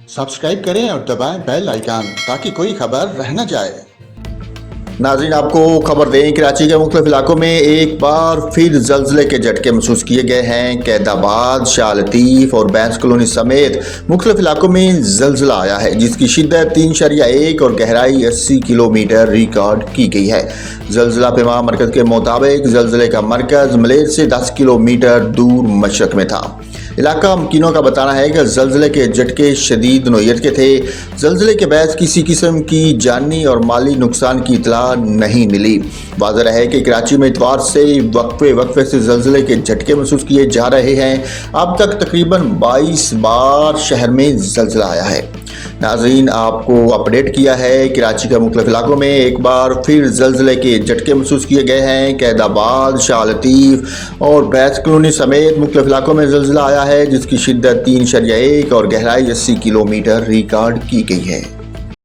Subscribe करें और दबाएं बेल आइकन ताकि कोई खबर रह न जाए। नाज़रीन, आपको खबर दें, कराची के मुख्तलिफ इलाकों में एक बार फिर जल्जले के झटके महसूस किए गए हैं। कैदाबाद, शाह लतीफ़ और बैंस कॉलोनी समेत मुख्तलिफ इलाकों में जल्जला आया है, जिसकी शिद्दत 3.1 और गहराई 80 किलोमीटर रिकॉर्ड की गई है। जल्जला पेमा मरकज़ के मुताबिक जल्जले का मरकज़ मलेर से 10 किलोमीटर दूर मशरक़ में था। इलाका मकीनों का बताना है कि जल्जले के झटके शदीद नोयत के थे। जल्जले के बाद किसी किस्म की जानी और माली नुकसान की इतला नहीं मिली। वाज़ेह है कि कराची में इतवार से वक्फे से जल्जले के झटके महसूस किए जा रहे हैं। अब तक तकरीबन 22 बार शहर में जल्जला आया है। नाज़रीन, आपको अपडेट किया है, कराची के मुख्तलिफ इलाकों में एक बार फिर जल्जले के झटके महसूस किए गए हैं। कैदाबाद, शाह लतीफ़ और बैंस कॉलोनी समेत मुख्तलिफ इलाकों में जल्जला आया है, जिसकी शिद्दत 3.1 और गहराई 80 किलोमीटर रिकॉर्ड की गई है।